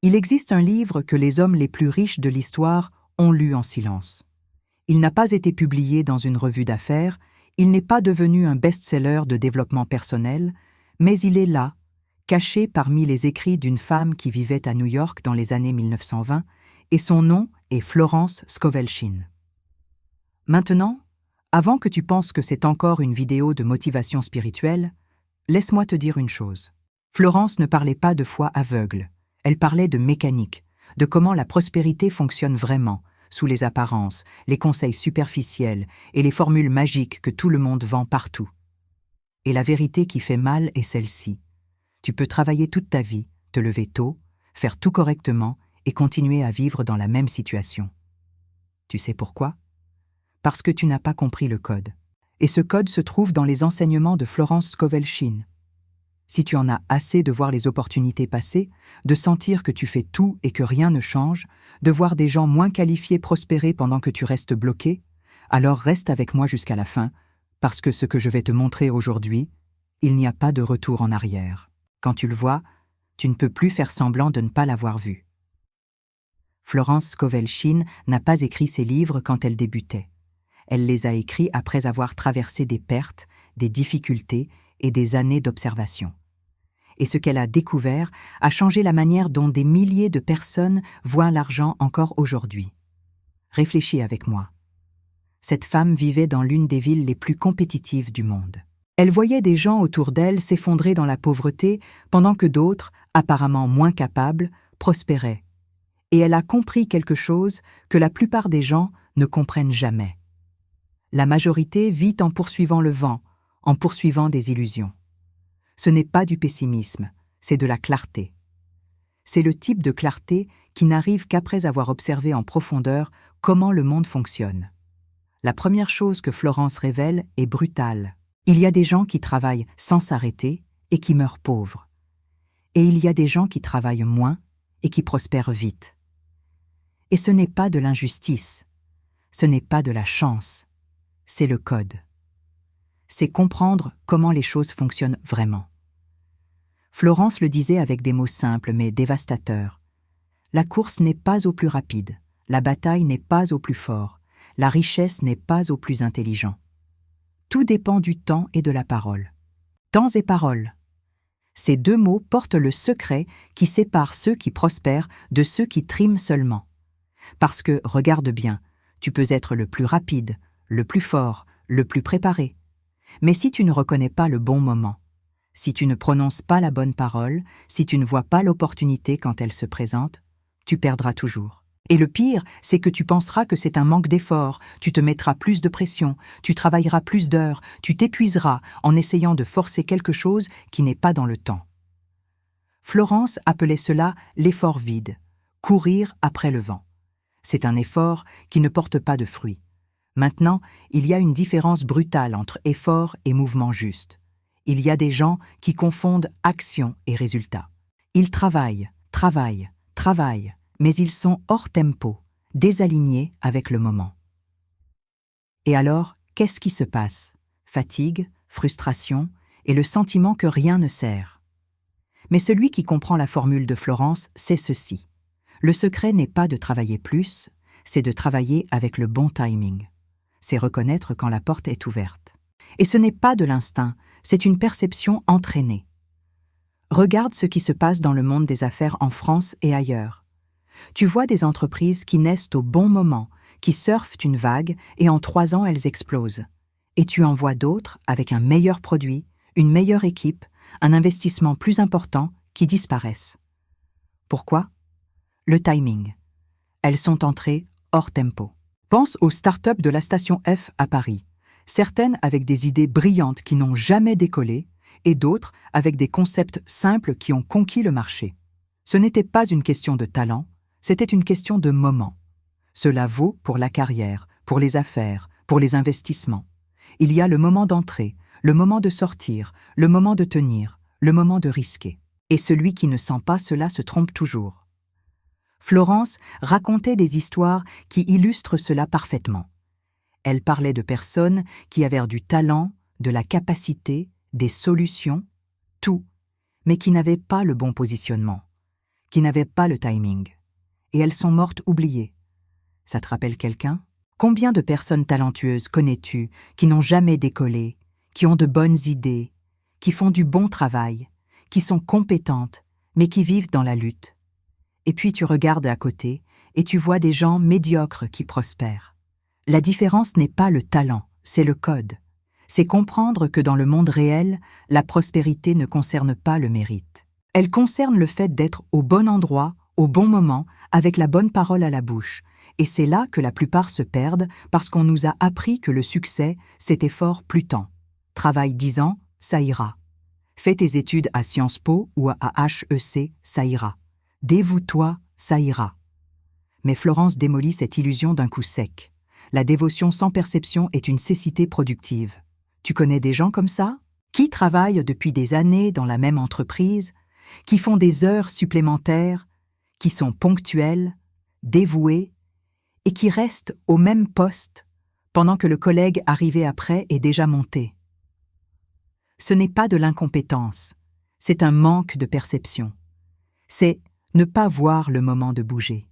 Il existe un livre que les hommes les plus riches de l'histoire ont lu en silence. Il n'a pas été publié dans une revue d'affaires, il n'est pas devenu un best-seller de développement personnel, mais il est là, caché parmi les écrits d'une femme qui vivait à New York dans les années 1920, et son nom est Florence Scovel Shinn. Maintenant, avant que tu penses que c'est encore une vidéo de motivation spirituelle, laisse-moi te dire une chose. Florence ne parlait pas de foi aveugle, elle parlait de mécanique, de comment la prospérité fonctionne vraiment, sous les apparences, les conseils superficiels et les formules magiques que tout le monde vend partout. Et la vérité qui fait mal est celle-ci. Tu peux travailler toute ta vie, te lever tôt, faire tout correctement et continuer à vivre dans la même situation. Tu sais pourquoi? Parce que tu n'as pas compris le code. Et ce code se trouve dans les enseignements de Florence Scovel Shinn. Si tu en as assez de voir les opportunités passer, de sentir que tu fais tout et que rien ne change, de voir des gens moins qualifiés prospérer pendant que tu restes bloqué, alors reste avec moi jusqu'à la fin, parce que ce que je vais te montrer aujourd'hui, il n'y a pas de retour en arrière. Quand tu le vois, tu ne peux plus faire semblant de ne pas l'avoir vu. Florence Scovel Shinn n'a pas écrit ses livres quand elle débutait. Elle les a écrits après avoir traversé des pertes, des difficultés et des années d'observation. Et ce qu'elle a découvert a changé la manière dont des milliers de personnes voient l'argent encore aujourd'hui. Réfléchis avec moi. Cette femme vivait dans l'une des villes les plus compétitives du monde. Elle voyait des gens autour d'elle s'effondrer dans la pauvreté pendant que d'autres, apparemment moins capables, prospéraient. Et elle a compris quelque chose que la plupart des gens ne comprennent jamais. La majorité vit en poursuivant le vent, en poursuivant des illusions. Ce n'est pas du pessimisme, c'est de la clarté. C'est le type de clarté qui n'arrive qu'après avoir observé en profondeur comment le monde fonctionne. La première chose que Florence révèle est brutale. Il y a des gens qui travaillent sans s'arrêter et qui meurent pauvres. Et il y a des gens qui travaillent moins et qui prospèrent vite. Et ce n'est pas de l'injustice, ce n'est pas de la chance, c'est le code. C'est comprendre comment les choses fonctionnent vraiment. Florence le disait avec des mots simples mais dévastateurs. La course n'est pas au plus rapide, la bataille n'est pas au plus fort, la richesse n'est pas au plus intelligent. Tout dépend du temps et de la parole. Temps et parole. Ces deux mots portent le secret qui sépare ceux qui prospèrent de ceux qui triment seulement. Parce que, regarde bien, tu peux être le plus rapide, le plus fort, le plus préparé. Mais si tu ne reconnais pas le bon moment, si tu ne prononces pas la bonne parole, si tu ne vois pas l'opportunité quand elle se présente, tu perdras toujours. Et le pire, c'est que tu penseras que c'est un manque d'effort, tu te mettras plus de pression, tu travailleras plus d'heures, tu t'épuiseras en essayant de forcer quelque chose qui n'est pas dans le temps. Florence appelait cela l'effort vide, courir après le vent. C'est un effort qui ne porte pas de fruits. Maintenant, il y a une différence brutale entre effort et mouvement juste. Il y a des gens qui confondent action et résultat. Ils travaillent, mais ils sont hors tempo, désalignés avec le moment. Et alors, qu'est-ce qui se passe? Fatigue, frustration et le sentiment que rien ne sert. Mais celui qui comprend la formule de Florence sait ceci. Le secret n'est pas de travailler plus, c'est de travailler avec le bon timing. C'est reconnaître quand la porte est ouverte. Et ce n'est pas de l'instinct, c'est une perception entraînée. Regarde ce qui se passe dans le monde des affaires en France et ailleurs. Tu vois des entreprises qui naissent au bon moment, qui surfent une vague et en 3 ans elles explosent. Et tu en vois d'autres avec un meilleur produit, une meilleure équipe, un investissement plus important qui disparaissent. Pourquoi? Le timing. Elles sont entrées hors tempo. Pense aux startups de la station F à Paris, certaines avec des idées brillantes qui n'ont jamais décollé et d'autres avec des concepts simples qui ont conquis le marché. Ce n'était pas une question de talent, c'était une question de moment. Cela vaut pour la carrière, pour les affaires, pour les investissements. Il y a le moment d'entrer, le moment de sortir, le moment de tenir, le moment de risquer. Et celui qui ne sent pas cela se trompe toujours. Florence racontait des histoires qui illustrent cela parfaitement. Elle parlait de personnes qui avaient du talent, de la capacité, des solutions, tout, mais qui n'avaient pas le bon positionnement, qui n'avaient pas le timing. Et elles sont mortes oubliées. Ça te rappelle quelqu'un? Combien de personnes talentueuses connais-tu qui n'ont jamais décollé, qui ont de bonnes idées, qui font du bon travail, qui sont compétentes, mais qui vivent dans la lutte? Et puis tu regardes à côté et tu vois des gens médiocres qui prospèrent. La différence n'est pas le talent, c'est le code. C'est comprendre que dans le monde réel, la prospérité ne concerne pas le mérite. Elle concerne le fait d'être au bon endroit, au bon moment, avec la bonne parole à la bouche. Et c'est là que la plupart se perdent parce qu'on nous a appris que le succès, c'est effort plus temps. Travaille 10 ans, ça ira. Fais tes études à Sciences Po ou à HEC, ça ira. Dévoue-toi, ça ira. Mais Florence démolit cette illusion d'un coup sec. La dévotion sans perception est une cécité productive. Tu connais des gens comme ça? Qui travaillent depuis des années dans la même entreprise, qui font des heures supplémentaires, qui sont ponctuels, dévoués, et qui restent au même poste pendant que le collègue arrivé après est déjà monté. Ce n'est pas de l'incompétence, c'est un manque de perception. C'est ne pas voir le moment de bouger.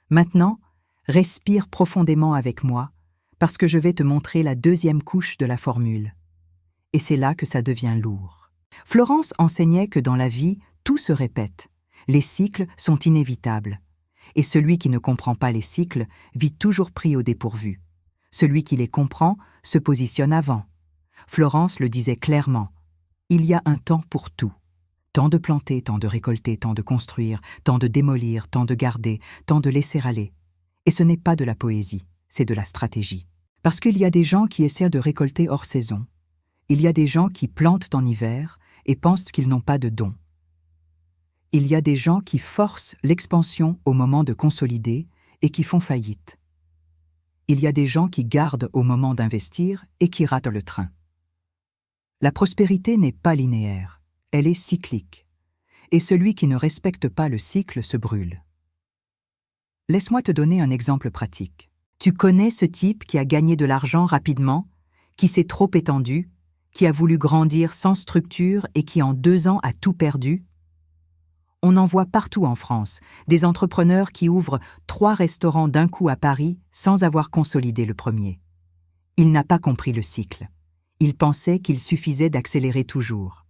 Maintenant, respire profondément avec moi, parce que je vais te montrer la deuxième couche de la formule. Et c'est là que ça devient lourd. Florence enseignait que dans la vie, tout se répète. Les cycles sont inévitables. Et celui qui ne comprend pas les cycles vit toujours pris au dépourvu. Celui qui les comprend se positionne avant. Florence le disait clairement. Il y a un temps pour tout. Temps de planter, temps de récolter, temps de construire, temps de démolir, temps de garder, temps de laisser aller. Et ce n'est pas de la poésie, c'est de la stratégie. Parce qu'il y a des gens qui essaient de récolter hors saison. Il y a des gens qui plantent en hiver et pensent qu'ils n'ont pas de dons. Il y a des gens qui forcent l'expansion au moment de consolider et qui font faillite. Il y a des gens qui gardent au moment d'investir et qui ratent le train. La prospérité n'est pas linéaire, elle est cyclique. Et celui qui ne respecte pas le cycle se brûle. Laisse-moi te donner un exemple pratique. Tu connais ce type qui a gagné de l'argent rapidement, qui s'est trop étendu, qui a voulu grandir sans structure et qui en 2 ans a tout perdu? On en voit partout en France, des entrepreneurs qui ouvrent 3 restaurants d'un coup à Paris sans avoir consolidé le premier. Il n'a pas compris le cycle. Il pensait qu'il suffisait d'accélérer toujours.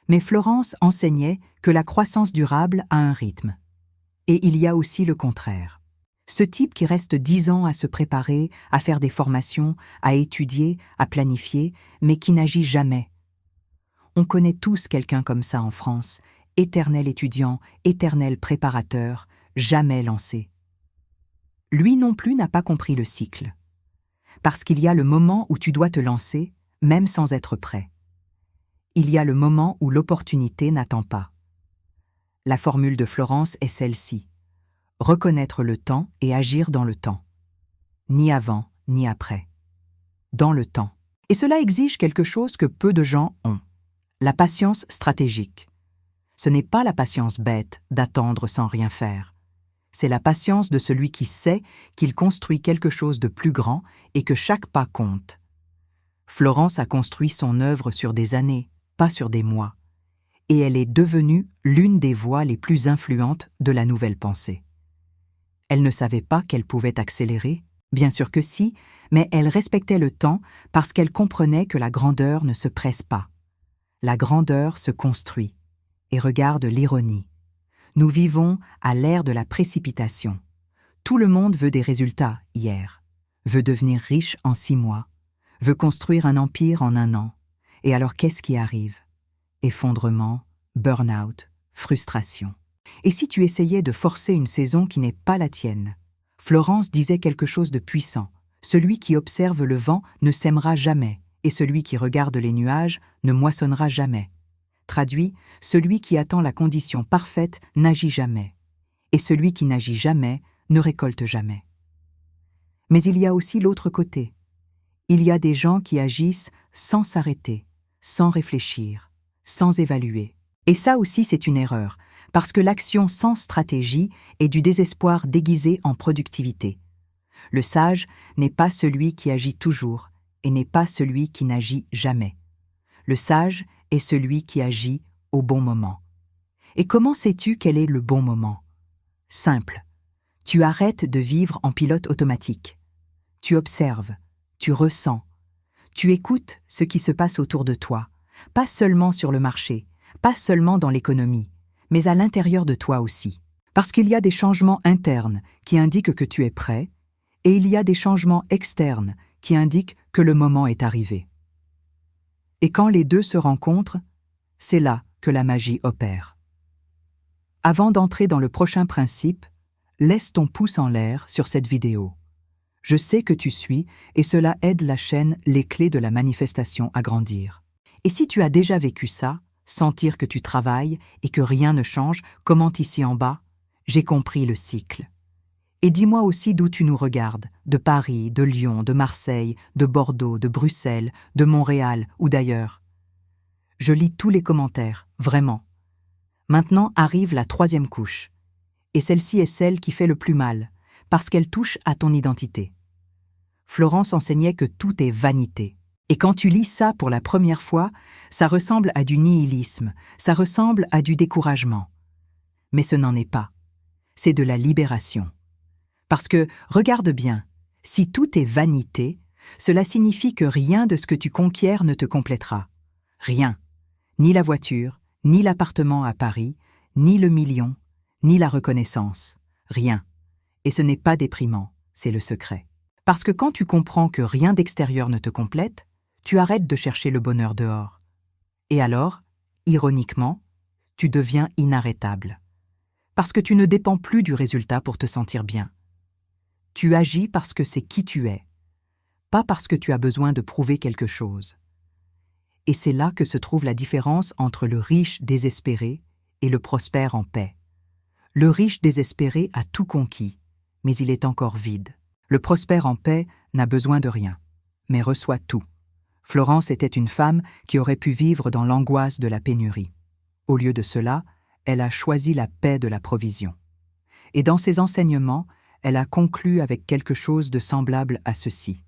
Mais Florence enseignait que la croissance durable a un rythme. Et il y a aussi le contraire. Ce type qui reste 10 ans à se préparer, à faire des formations, à étudier, à planifier, mais qui n'agit jamais. On connaît tous quelqu'un comme ça en France, éternel étudiant, éternel préparateur, jamais lancé. Lui non plus n'a pas compris le cycle. Parce qu'il y a le moment où tu dois te lancer, même sans être prêt. Il y a le moment où l'opportunité n'attend pas. La formule de Florence est celle-ci. Reconnaître le temps et agir dans le temps. Ni avant, ni après. Dans le temps. Et cela exige quelque chose que peu de gens ont. La patience stratégique. Ce n'est pas la patience bête d'attendre sans rien faire. C'est la patience de celui qui sait qu'il construit quelque chose de plus grand et que chaque pas compte. Florence a construit son œuvre sur des années, pas sur des mois. Et elle est devenue l'une des voix les plus influentes de la nouvelle pensée. Elle ne savait pas qu'elle pouvait accélérer, bien sûr que si, mais elle respectait le temps parce qu'elle comprenait que la grandeur ne se presse pas. La grandeur se construit. Et regarde l'ironie. Nous vivons à l'ère de la précipitation. Tout le monde veut des résultats hier, veut devenir riche en 6 mois, veut construire un empire en 1 an. Et alors qu'est-ce qui arrive? Effondrement, burn-out, frustration. Et si tu essayais de forcer une saison qui n'est pas la tienne? Florence disait quelque chose de puissant. Celui qui observe le vent ne sèmera jamais, et celui qui regarde les nuages ne moissonnera jamais. Traduit, celui qui attend la condition parfaite n'agit jamais, et celui qui n'agit jamais ne récolte jamais. Mais il y a aussi l'autre côté. Il y a des gens qui agissent sans s'arrêter, sans réfléchir, sans évaluer. Et ça aussi c'est une erreur, parce que l'action sans stratégie est du désespoir déguisé en productivité. Le sage n'est pas celui qui agit toujours, et n'est pas celui qui n'agit jamais. Le sage est celui qui agit au bon moment. Et comment sais-tu quel est le bon moment? Simple. Tu arrêtes de vivre en pilote automatique. Tu observes, tu ressens, tu écoutes ce qui se passe autour de toi, pas seulement sur le marché, pas seulement dans l'économie, mais à l'intérieur de toi aussi. Parce qu'il y a des changements internes qui indiquent que tu es prêt, et il y a des changements externes qui indiquent que le moment est arrivé. Et quand les deux se rencontrent, c'est là que la magie opère. Avant d'entrer dans le prochain principe, laisse ton pouce en l'air sur cette vidéo. Je sais que tu suis et cela aide la chaîne Les Clés de la Manifestation à grandir. Et si tu as déjà vécu ça, sentir que tu travailles et que rien ne change, commente ici en bas, j'ai compris le cycle. Et dis-moi aussi d'où tu nous regardes, de Paris, de Lyon, de Marseille, de Bordeaux, de Bruxelles, de Montréal ou d'ailleurs. Je lis tous les commentaires, vraiment. Maintenant arrive la troisième couche. Et celle-ci est celle qui fait le plus mal, parce qu'elle touche à ton identité. Florence enseignait que tout est vanité. Et quand tu lis ça pour la première fois, ça ressemble à du nihilisme, ça ressemble à du découragement. Mais ce n'en est pas. C'est de la libération. Parce que, regarde bien, si tout est vanité, cela signifie que rien de ce que tu conquiers ne te complétera. Rien. Ni la voiture, ni l'appartement à Paris, ni le million, ni la reconnaissance. Rien. Et ce n'est pas déprimant, c'est le secret. Parce que quand tu comprends que rien d'extérieur ne te complète, tu arrêtes de chercher le bonheur dehors. Et alors, ironiquement, tu deviens inarrêtable. Parce que tu ne dépends plus du résultat pour te sentir bien. Tu agis parce que c'est qui tu es, pas parce que tu as besoin de prouver quelque chose. Et c'est là que se trouve la différence entre le riche désespéré et le prospère en paix. Le riche désespéré a tout conquis, mais il est encore vide. Le prospère en paix n'a besoin de rien, mais reçoit tout. Florence était une femme qui aurait pu vivre dans l'angoisse de la pénurie. Au lieu de cela, elle a choisi la paix de la provision. Et dans ses enseignements, elle a conclu avec quelque chose de semblable à ceci.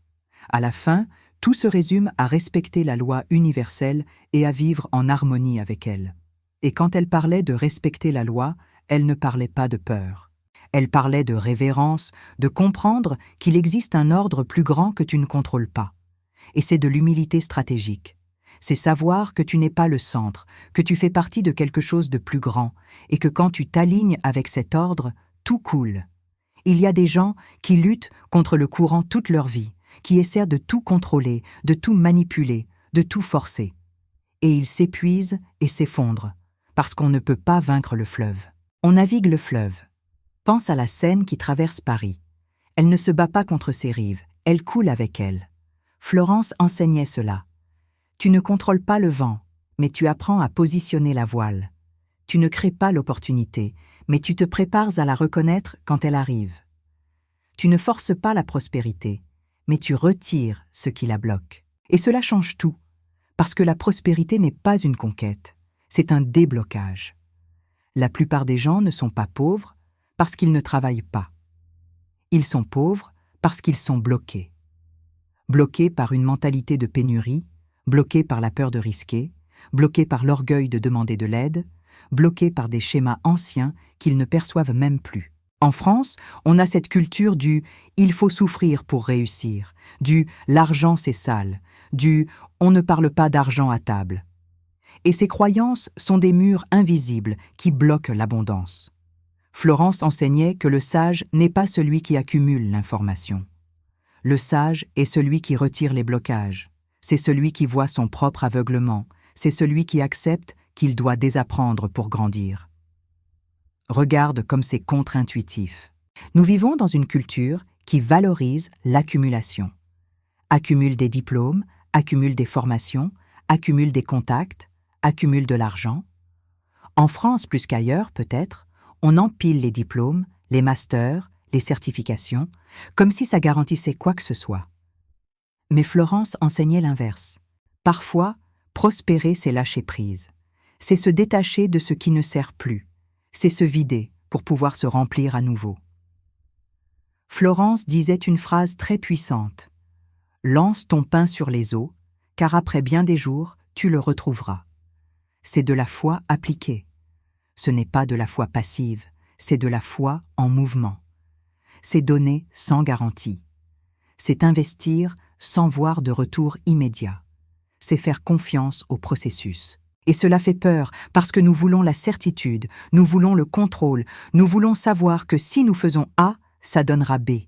À la fin, tout se résume à respecter la loi universelle et à vivre en harmonie avec elle. Et quand elle parlait de respecter la loi, elle ne parlait pas de peur. Elle parlait de révérence, de comprendre qu'il existe un ordre plus grand que tu ne contrôles pas. Et c'est de l'humilité stratégique. C'est savoir que tu n'es pas le centre, que tu fais partie de quelque chose de plus grand, et que quand tu t'alignes avec cet ordre, tout coule. Il y a des gens qui luttent contre le courant toute leur vie, qui essaient de tout contrôler, de tout manipuler, de tout forcer. Et ils s'épuisent et s'effondrent, parce qu'on ne peut pas vaincre le fleuve. On navigue le fleuve. Pense à la Seine qui traverse Paris. Elle ne se bat pas contre ses rives, elle coule avec elle. Florence enseignait cela. Tu ne contrôles pas le vent, mais tu apprends à positionner la voile. Tu ne crées pas l'opportunité, mais tu te prépares à la reconnaître quand elle arrive. Tu ne forces pas la prospérité, mais tu retires ce qui la bloque. Et cela change tout, parce que la prospérité n'est pas une conquête, c'est un déblocage. La plupart des gens ne sont pas pauvres parce qu'ils ne travaillent pas. Ils sont pauvres parce qu'ils sont bloqués. Bloqués par une mentalité de pénurie, bloqués par la peur de risquer, bloqués par l'orgueil de demander de l'aide, bloqués par des schémas anciens qu'ils ne perçoivent même plus. En France, on a cette culture du « il faut souffrir pour réussir », du « l'argent c'est sale », du « on ne parle pas d'argent à table ». Et ces croyances sont des murs invisibles qui bloquent l'abondance. Florence enseignait que le sage n'est pas celui qui accumule l'information. Le sage est celui qui retire les blocages. C'est celui qui voit son propre aveuglement. C'est celui qui accepte qu'il doit désapprendre pour grandir. Regarde comme c'est contre-intuitif. Nous vivons dans une culture qui valorise l'accumulation. Accumule des diplômes, accumule des formations, accumule des contacts, accumule de l'argent. En France plus qu'ailleurs, peut-être, on empile les diplômes, les masters, les certifications, comme si ça garantissait quoi que ce soit. Mais Florence enseignait l'inverse. Parfois, prospérer, c'est lâcher prise. C'est se détacher de ce qui ne sert plus. C'est se vider pour pouvoir se remplir à nouveau. Florence disait une phrase très puissante. « Lance ton pain sur les eaux, car après bien des jours, tu le retrouveras. » C'est de la foi appliquée. ce n'est pas de la foi passive, c'est de la foi en mouvement. C'est donner sans garantie. C'est investir sans voir de retour immédiat. C'est faire confiance au processus. Et cela fait peur parce que nous voulons la certitude, nous voulons le contrôle, nous voulons savoir que si nous faisons A, ça donnera B.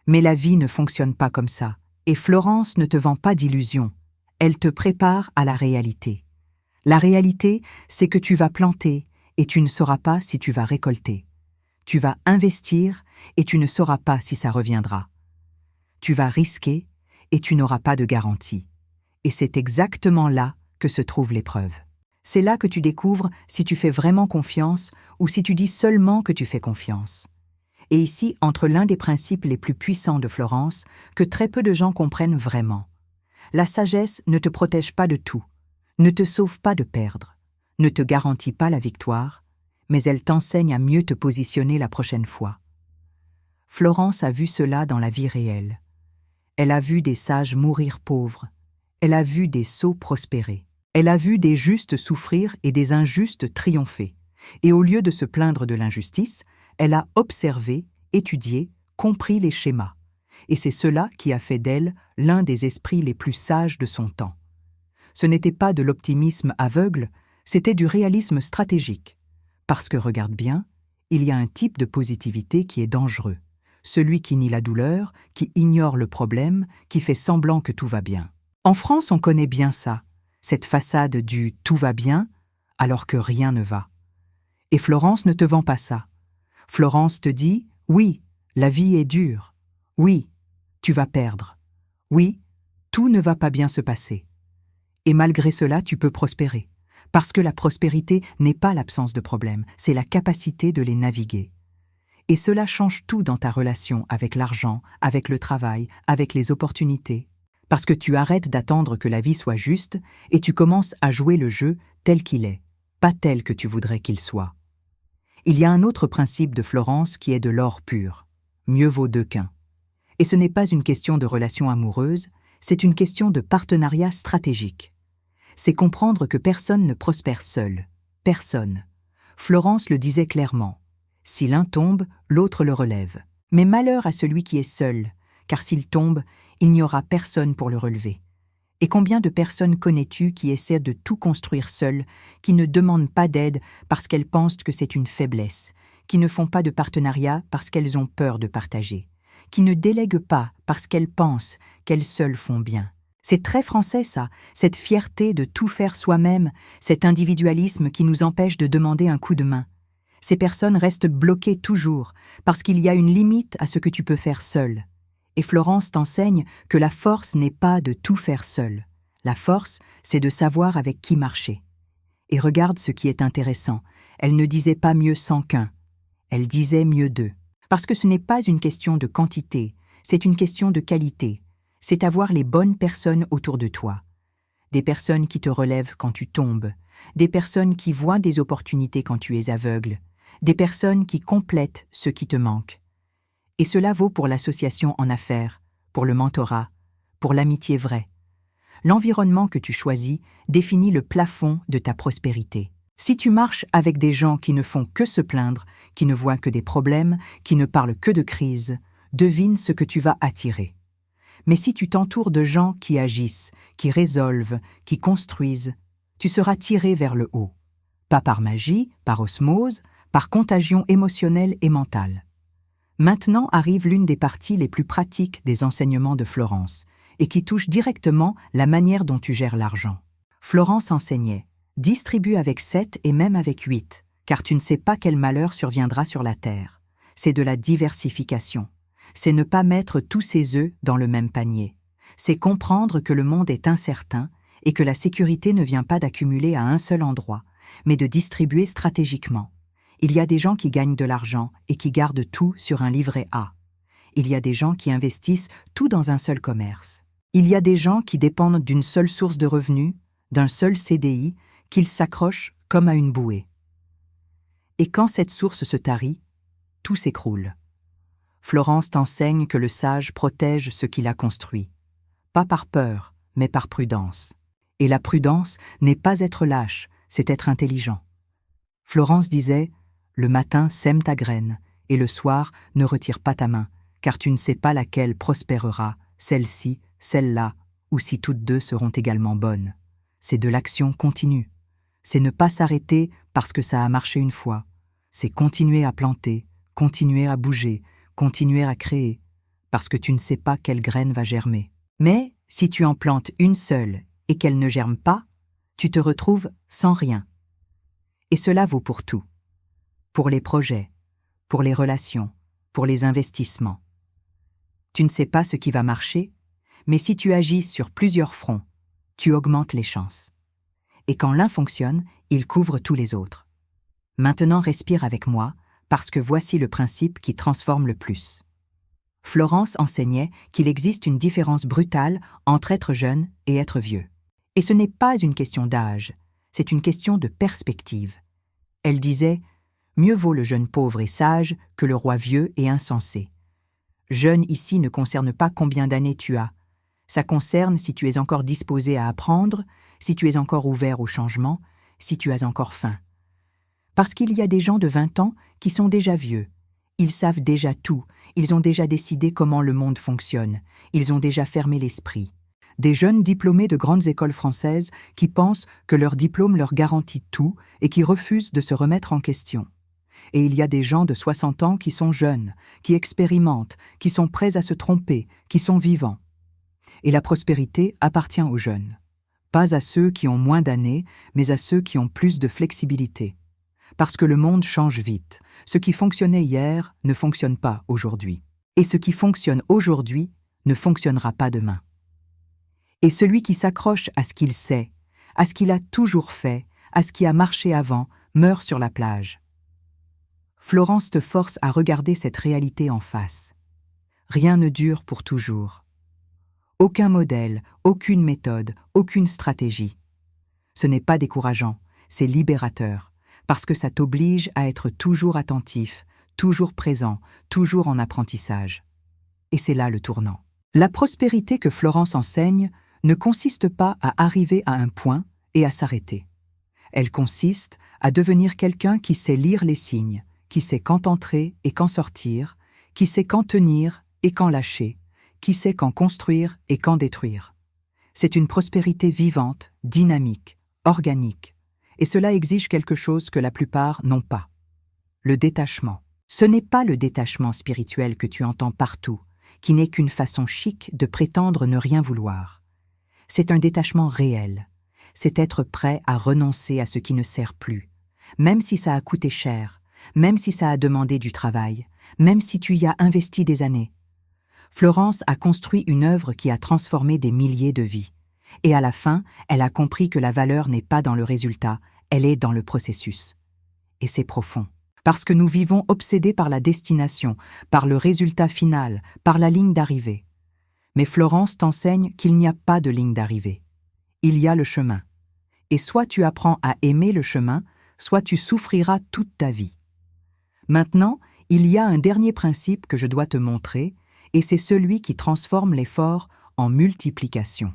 Mais la vie ne fonctionne pas comme ça. Et Florence ne te vend pas d'illusions. Elle te prépare à la réalité. La réalité, c'est que tu vas planter et tu ne sauras pas si tu vas récolter. Tu vas investir et tu ne sauras pas si ça reviendra. Tu vas risquer et tu n'auras pas de garantie. Et c'est exactement là que se trouve l'épreuve. C'est là que tu découvres si tu fais vraiment confiance ou si tu dis seulement que tu fais confiance. Et ici, entre l'un des principes les plus puissants de Florence, que très peu de gens comprennent vraiment. La sagesse ne te protège pas de tout, ne te sauve pas de perdre, ne te garantit pas la victoire, mais elle t'enseigne à mieux te positionner la prochaine fois. Florence a vu cela dans la vie réelle. Elle a vu des sages mourir pauvres. Elle a vu des sots prospérer. Elle a vu des justes souffrir et des injustes triompher. Et au lieu de se plaindre de l'injustice, elle a observé, étudié, compris les schémas. Et c'est cela qui a fait d'elle l'un des esprits les plus sages de son temps. Ce n'était pas de l'optimisme aveugle, c'était du réalisme stratégique. Parce que, regarde bien, il y a un type de positivité qui est dangereux. Celui qui nie la douleur, qui ignore le problème, qui fait semblant que tout va bien. En France, on connaît bien ça, cette façade du « tout va bien » alors que rien ne va. Et Florence ne te vend pas ça. Florence te dit « oui, la vie est dure. Oui, tu vas perdre. Oui, tout ne va pas bien se passer. Et malgré cela, tu peux prospérer. Parce que la prospérité n'est pas l'absence de problèmes, c'est la capacité de les naviguer. Et cela change tout dans ta relation avec l'argent, avec le travail, avec les opportunités. Parce que tu arrêtes d'attendre que la vie soit juste et tu commences à jouer le jeu tel qu'il est, pas tel que tu voudrais qu'il soit. Il y a un autre principe de Florence qui est de l'or pur. Mieux vaut deux qu'un. Et ce n'est pas une question de relation amoureuse, c'est une question de partenariat stratégique. C'est comprendre que personne ne prospère seul. Personne. Florence le disait clairement. Si l'un tombe, l'autre le relève. Mais malheur à celui qui est seul, car s'il tombe, il n'y aura personne pour le relever. Et combien de personnes connais-tu qui essaient de tout construire seules, qui ne demandent pas d'aide parce qu'elles pensent que c'est une faiblesse, qui ne font pas de partenariat parce qu'elles ont peur de partager, qui ne délèguent pas parce qu'elles pensent qu'elles seules font bien. C'est très français ça, cette fierté de tout faire soi-même, cet individualisme qui nous empêche de demander un coup de main. Ces personnes restent bloquées toujours, parce qu'il y a une limite à ce que tu peux faire seul. Et Florence t'enseigne que la force n'est pas de tout faire seul. La force, c'est de savoir avec qui marcher. Et regarde ce qui est intéressant, elle ne disait pas mieux sans qu'un, elle disait mieux deux. Parce que ce n'est pas une question de quantité, c'est une question de qualité. C'est avoir les bonnes personnes autour de toi. Des personnes qui te relèvent quand tu tombes, des personnes qui voient des opportunités quand tu es aveugle, des personnes qui complètent ce qui te manque. Et cela vaut pour l'association en affaires, pour le mentorat, pour l'amitié vraie. L'environnement que tu choisis définit le plafond de ta prospérité. Si tu marches avec des gens qui ne font que se plaindre, qui ne voient que des problèmes, qui ne parlent que de crise, devine ce que tu vas attirer. Mais si tu t'entoures de gens qui agissent, qui résolvent, qui construisent, tu seras tiré vers le haut. Pas par magie, par osmose, par contagion émotionnelle et mentale. Maintenant arrive l'une des parties les plus pratiques des enseignements de Florence, et qui touche directement la manière dont tu gères l'argent. Florence enseignait « Distribue avec 7 et même avec 8, car tu ne sais pas quel malheur surviendra sur la terre. » C'est de la diversification. C'est ne pas mettre tous ses œufs dans le même panier. C'est comprendre que le monde est incertain et que la sécurité ne vient pas d'accumuler à un seul endroit, mais de distribuer stratégiquement. Il y a des gens qui gagnent de l'argent et qui gardent tout sur un livret A. Il y a des gens qui investissent tout dans un seul commerce. Il y a des gens qui dépendent d'une seule source de revenus, d'un seul CDI, qu'ils s'accrochent comme à une bouée. Et quand cette source se tarit, tout s'écroule. Florence t'enseigne que le sage protège ce qu'il a construit, pas par peur, mais par prudence. Et la prudence n'est pas être lâche, c'est être intelligent. Florence disait « Le matin, sème ta graine, et le soir, ne retire pas ta main, car tu ne sais pas laquelle prospérera, celle-ci, celle-là, ou si toutes deux seront également bonnes. C'est de l'action continue. C'est ne pas s'arrêter parce que ça a marché une fois. C'est continuer à planter, continuer à bouger, continuer à créer, parce que tu ne sais pas quelle graine va germer. Mais si tu en plantes une seule et qu'elle ne germe pas, tu te retrouves sans rien. Et cela vaut pour tout. Pour les projets, pour les relations, pour les investissements. Tu ne sais pas ce qui va marcher, mais si tu agis sur plusieurs fronts, tu augmentes les chances. Et quand l'un fonctionne, il couvre tous les autres. Maintenant respire avec moi, parce que voici le principe qui transforme le plus. Florence enseignait qu'il existe une différence brutale entre être jeune et être vieux. Et ce n'est pas une question d'âge, c'est une question de perspective. Elle disait « Mieux vaut le jeune pauvre et sage que le roi vieux et insensé. Jeune ici ne concerne pas combien d'années tu as. Ça concerne si tu es encore disposé à apprendre, si tu es encore ouvert au changement, si tu as encore faim. Parce qu'il y a des gens de 20 ans qui sont déjà vieux. Ils savent déjà tout, ils ont déjà décidé comment le monde fonctionne, ils ont déjà fermé l'esprit. Des jeunes diplômés de grandes écoles françaises qui pensent que leur diplôme leur garantit tout et qui refusent de se remettre en question. Et il y a des gens de 60 ans qui sont jeunes, qui expérimentent, qui sont prêts à se tromper, qui sont vivants. Et la prospérité appartient aux jeunes. Pas à ceux qui ont moins d'années, mais à ceux qui ont plus de flexibilité. Parce que le monde change vite. Ce qui fonctionnait hier ne fonctionne pas aujourd'hui. Et ce qui fonctionne aujourd'hui ne fonctionnera pas demain. Et celui qui s'accroche à ce qu'il sait, à ce qu'il a toujours fait, à ce qui a marché avant, meurt sur la plage. Florence te force à regarder cette réalité en face. Rien ne dure pour toujours. Aucun modèle, aucune méthode, aucune stratégie. Ce n'est pas décourageant, c'est libérateur, parce que ça t'oblige à être toujours attentif, toujours présent, toujours en apprentissage. Et c'est là le tournant. La prospérité que Florence enseigne ne consiste pas à arriver à un point et à s'arrêter. Elle consiste à devenir quelqu'un qui sait lire les signes, qui sait quand entrer et quand sortir, qui sait quand tenir et quand lâcher, qui sait quand construire et quand détruire. C'est une prospérité vivante, dynamique, organique, et cela exige quelque chose que la plupart n'ont pas. Le détachement. Ce n'est pas le détachement spirituel que tu entends partout, qui n'est qu'une façon chic de prétendre ne rien vouloir. C'est un détachement réel. C'est être prêt à renoncer à ce qui ne sert plus, même si ça a coûté cher, même si ça a demandé du travail, même si tu y as investi des années. Florence a construit une œuvre qui a transformé des milliers de vies. Et à la fin, elle a compris que la valeur n'est pas dans le résultat, elle est dans le processus. Et c'est profond. Parce que nous vivons obsédés par la destination, par le résultat final, par la ligne d'arrivée. Mais Florence t'enseigne qu'il n'y a pas de ligne d'arrivée. Il y a le chemin. Et soit tu apprends à aimer le chemin, soit tu souffriras toute ta vie. Maintenant, il y a un dernier principe que je dois te montrer, et c'est celui qui transforme l'effort en multiplication.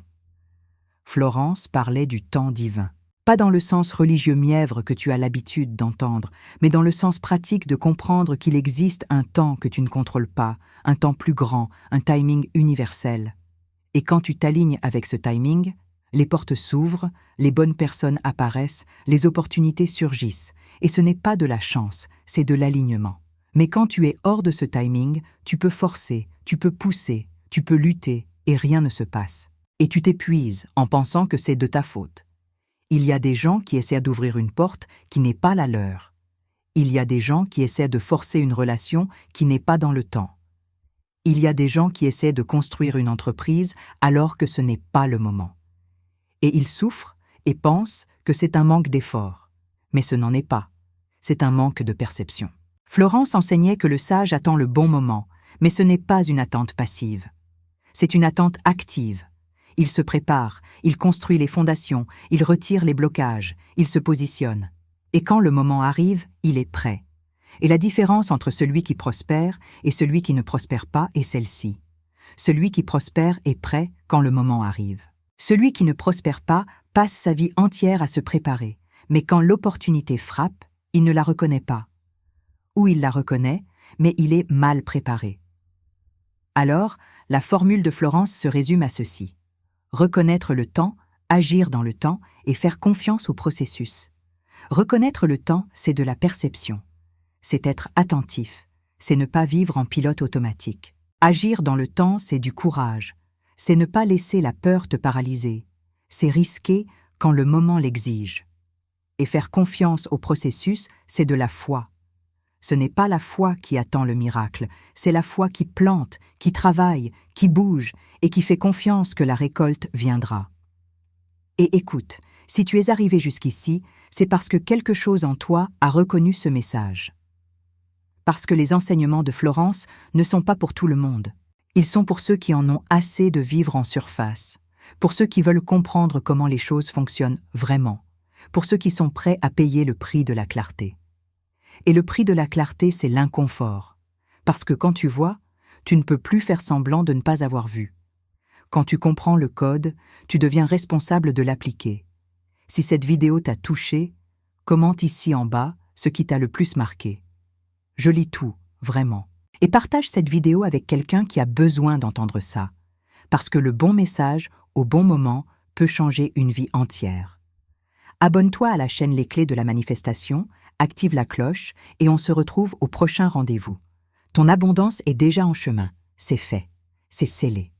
Florence parlait du temps divin. Pas dans le sens religieux mièvre que tu as l'habitude d'entendre, mais dans le sens pratique de comprendre qu'il existe un temps que tu ne contrôles pas, un temps plus grand, un timing universel. Et quand tu t'alignes avec ce timing, les portes s'ouvrent, les bonnes personnes apparaissent, les opportunités surgissent. Et ce n'est pas de la chance, c'est de l'alignement. Mais quand tu es hors de ce timing, tu peux forcer, tu peux pousser, tu peux lutter, et rien ne se passe. Et tu t'épuises en pensant que c'est de ta faute. Il y a des gens qui essaient d'ouvrir une porte qui n'est pas la leur. Il y a des gens qui essaient de forcer une relation qui n'est pas dans le temps. Il y a des gens qui essaient de construire une entreprise alors que ce n'est pas le moment. Et ils souffrent et pensent que c'est un manque d'effort. Mais ce n'en est pas. C'est un manque de perception. Florence enseignait que le sage attend le bon moment, mais ce n'est pas une attente passive. C'est une attente active. Il se prépare, il construit les fondations, il retire les blocages, il se positionne. Et quand le moment arrive, il est prêt. Et la différence entre celui qui prospère et celui qui ne prospère pas est celle-ci. Celui qui prospère est prêt quand le moment arrive. Celui qui ne prospère pas passe sa vie entière à se préparer, mais quand l'opportunité frappe, il ne la reconnaît pas. Ou il la reconnaît, mais il est mal préparé. Alors, la formule de Florence se résume à ceci. Reconnaître le temps, agir dans le temps et faire confiance au processus. Reconnaître le temps, c'est de la perception. C'est être attentif, c'est ne pas vivre en pilote automatique. Agir dans le temps, c'est du courage. C'est ne pas laisser la peur te paralyser. C'est risquer quand le moment l'exige. Et faire confiance au processus, c'est de la foi. Ce n'est pas la foi qui attend le miracle, c'est la foi qui plante, qui travaille, qui bouge et qui fait confiance que la récolte viendra. Et écoute, si tu es arrivé jusqu'ici, c'est parce que quelque chose en toi a reconnu ce message. Parce que les enseignements de Florence ne sont pas pour tout le monde. Ils sont pour ceux qui en ont assez de vivre en surface, pour ceux qui veulent comprendre comment les choses fonctionnent vraiment, pour ceux qui sont prêts à payer le prix de la clarté. Et le prix de la clarté, c'est l'inconfort. Parce que quand tu vois, tu ne peux plus faire semblant de ne pas avoir vu. Quand tu comprends le code, tu deviens responsable de l'appliquer. Si cette vidéo t'a touché, commente ici en bas ce qui t'a le plus marqué. Je lis tout, vraiment. Et partage cette vidéo avec quelqu'un qui a besoin d'entendre ça. Parce que le bon message, au bon moment, peut changer une vie entière. Abonne-toi à la chaîne Les Clés de la Manifestation, active la cloche et on se retrouve au prochain rendez-vous. Ton abondance est déjà en chemin. C'est fait. C'est scellé.